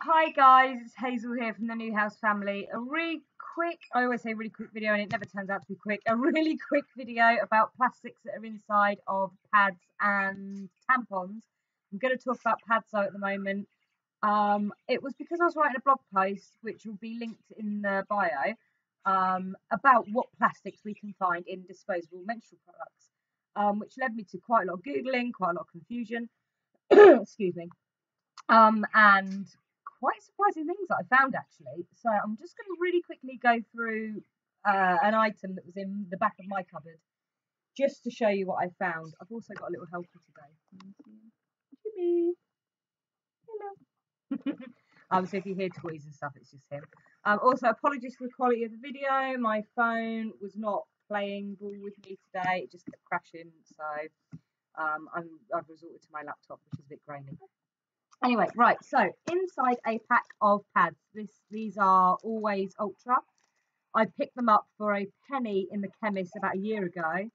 Hi guys, it's Hazel here from the New House family. A really quick, I always say really quick video and it never turns out to be quick, a really quick video about plastics that are inside of pads and tampons. I'm going to talk about pads though at the moment. It was because I was writing a blog post, which will be linked in the bio, about what plastics we can find in disposable menstrual products, which led me to quite a lot of Googling, quite a lot of confusion, excuse me, and quite surprising things that I found actually. So I'm just going to really quickly go through an item that was in the back of my cupboard just to show you what I found. I've also got a little helper today. Jimmy. Hello. So if you hear toys and stuff, it's just him. Also, apologies for the quality of the video. My phone was not playing ball with me today. It just kept crashing. So I've resorted to my laptop, which is a bit grainy. Anyway, right, so inside a pack of pads, these are Always Ultra. I picked them up for a penny in the chemist about a year ago.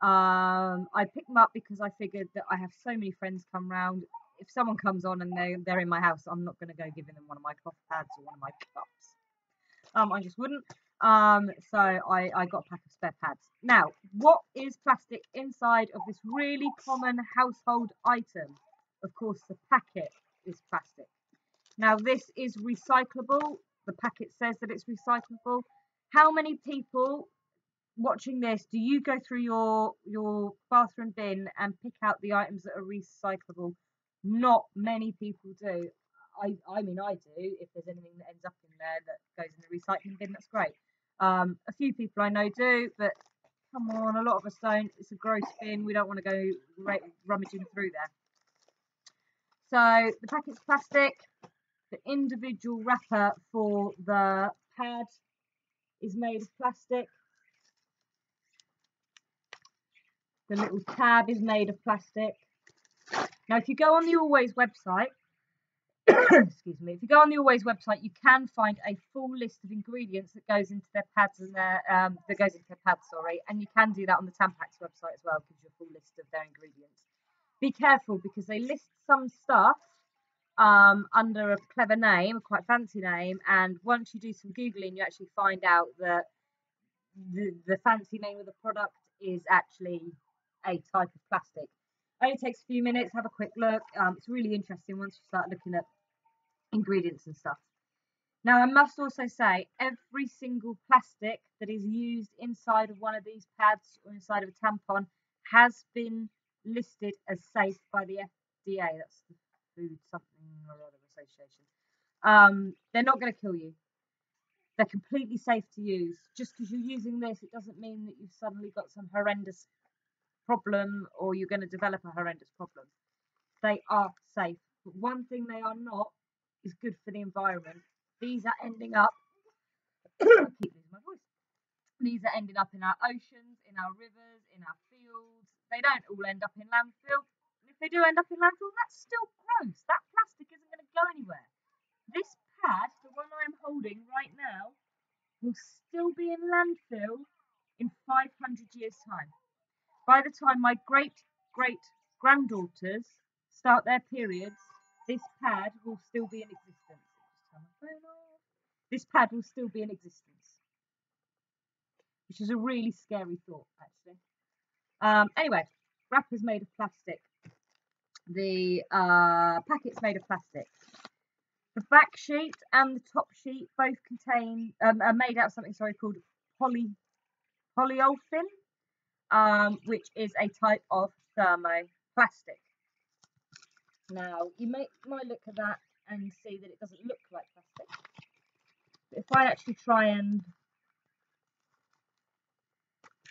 I picked them up because I figured that I have so many friends come round. If someone comes on and they're in my house, I'm not going to go giving them one of my cloth pads or one of my cups. I just wouldn't. So I got a pack of spare pads. Now, what is plastic inside of this really common household item? Of course, the packet is plastic. Now, this is recyclable. The packet says that it's recyclable. How many people watching this do you go through your bathroom bin and pick out the items that are recyclable? Not many people do. I mean, I do. If there's anything that ends up in there that goes in the recycling bin, that's great. A few people I know do, but come on, a lot of us don't. It's a gross bin. We don't want to go rummaging through there. So the packet's plastic. The individual wrapper for the pad is made of plastic. The little tab is made of plastic. Now, if you go on the Always website, excuse me, if you go on the Always website, you can find a full list of ingredients that goes into their pads and and you can do that on the Tampax website as well. It gives you a full list of their ingredients. Be careful because they list some stuff under a clever name, a quite fancy name, and once you do some Googling, you actually find out that the fancy name of the product is actually a type of plastic. It only takes a few minutes, have a quick look. It's really interesting once you start looking at ingredients and stuff. Now, I must also say, every single plastic that is used inside of one of these pads or inside of a tampon has been listed as safe by the FDA. That's the Food something or other association. They're not going to kill you. They're completely safe to use. Just because you're using this, it doesn't mean that you've suddenly got some horrendous problem or you're going to develop a horrendous problem. They are safe. But one thing they are not is good for the environment. These are ending up, I keep losing my voice. These are ending up in our oceans, in our rivers, in our fields. They don't all end up in landfill. If they do end up in landfill, that's still gross. That plastic isn't going to go anywhere. This pad, the one I'm holding right now, will still be in landfill in 500 years' time. By the time my great-great-granddaughters start their periods, this pad will still be in existence. This pad will still be in existence, which is a really scary thought, actually. Anyway, wrapper's made of plastic. The packet's made of plastic. The back sheet and the top sheet both contain are made out of something called polyolefin, which is a type of thermoplastic. Now, you might look at that and see that it doesn't look like plastic. But if I actually try and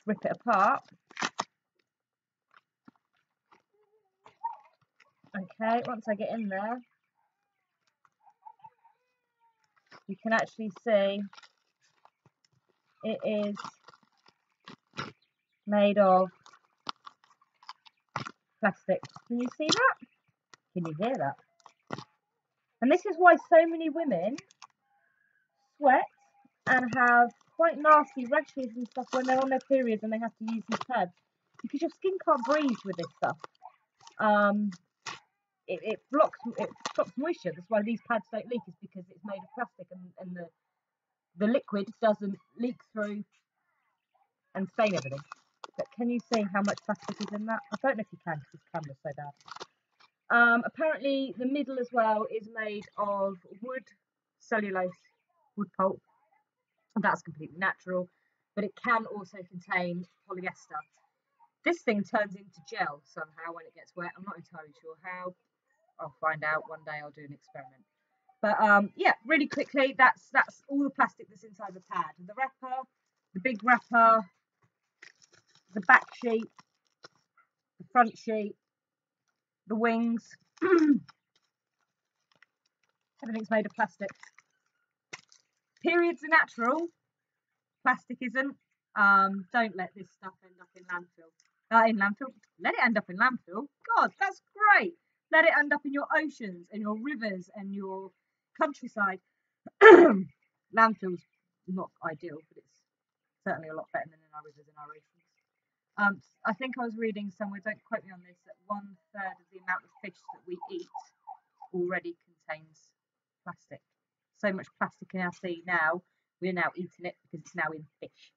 rip it apart, okay, once I get in there, you can actually see it is made of plastic. Can you see that? Can you hear that? And this is why so many women sweat and have quite nasty rashes and stuff when they're on their periods and they have to use these pads, because your skin can't breathe with this stuff. it blocks moisture. That's why these pads don't leak, is because it's made of plastic, and the liquid doesn't leak through and stain everything. But can you see how much plastic is in that? I don't know if you can because this camera's so bad. Apparently the middle as well is made of wood, cellulose, wood pulp. That's completely natural, but it can also contain polyester. This thing turns into gel somehow when it gets wet. I'm not entirely sure how. I'll find out one day. I'll do an experiment. But yeah, really quickly, that's all the plastic that's inside the pad. The wrapper, the big wrapper, the back sheet, the front sheet, the wings. Everything's made of plastic. Periods are natural. Plastic isn't. Don't let this stuff end up in landfill. Let it end up in landfill. God, that's great. Let it end up in your oceans and your rivers and your countryside. Landfill's not ideal, but it's certainly a lot better than in our rivers and our oceans. I think I was reading somewhere, don't quote me on this, that 1/3 of the amount of fish that we eat already contains plastic. So much plastic in our sea now, we're now eating it because it's now in fish,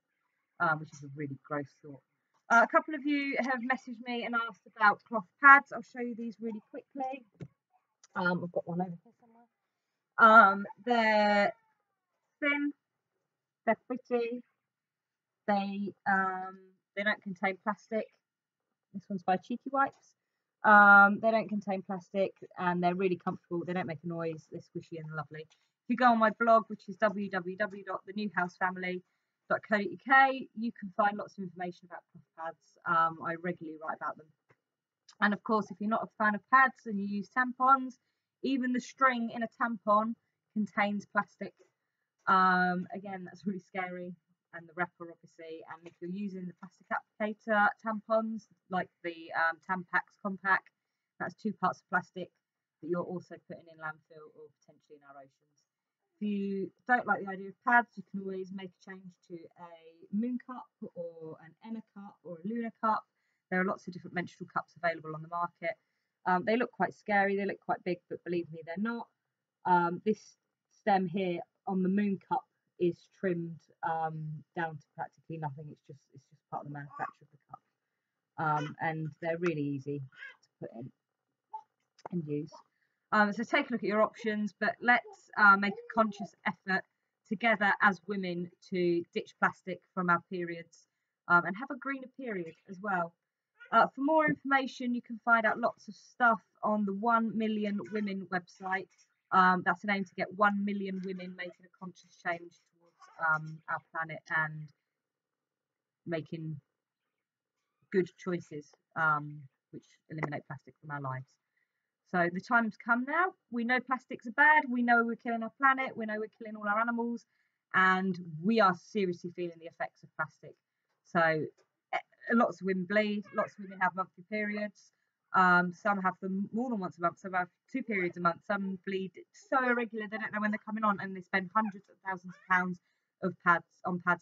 which is a really gross thought. A couple of you have messaged me and asked about cloth pads. I'll show you these really quickly. I've got one over here somewhere. They're thin, they're pretty, they don't contain plastic. This one's by Cheeky Wipes. They don't contain plastic and they're really comfortable. They don't make a noise. They're squishy and lovely. If you go on my blog, which is www.thenewhousefamily.co.uk, you can find lots of information about cloth pads. I regularly write about them. And of course, if you're not a fan of pads and you use tampons, even the string in a tampon contains plastic. Again, that's really scary. And the wrapper, obviously. And if you're using the plastic applicator tampons, like the Tampax Compact, that's 2 parts of plastic that you're also putting in landfill or potentially in our oceans. If you don't like the idea of pads, you can always make a change to a moon cup or an Enna cup or a Luna cup. There are lots of different menstrual cups available on the market. They look quite scary, they look quite big, but believe me, they're not. This stem here on the moon cup is trimmed down to practically nothing. It's just part of the manufacture of the cup, and they're really easy to put in and use. So take a look at your options, but let's make a conscious effort together as women to ditch plastic from our periods and have a greener period as well. For more information, you can find out lots of stuff on the 1 Million Women website. That's an aim to get 1 million women making a conscious change towards our planet and making good choices which eliminate plastic from our lives. So the time's come now. We know plastics are bad. We know we're killing our planet. We know we're killing all our animals. And we are seriously feeling the effects of plastic. So lots of women bleed. Lots of women have monthly periods. Some have them more than once a month. Some have 2 periods a month. Some bleed so irregular they don't know when they're coming on, and they spend hundreds of thousands of pounds of pads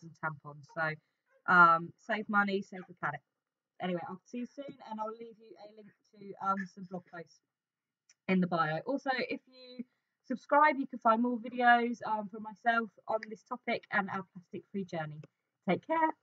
and tampons. So save money, save the planet. Anyway, I'll see you soon, and I'll leave you a link to some blog posts in the bio. Also, if you subscribe, you can find more videos from myself on this topic and our plastic-free journey. Take care.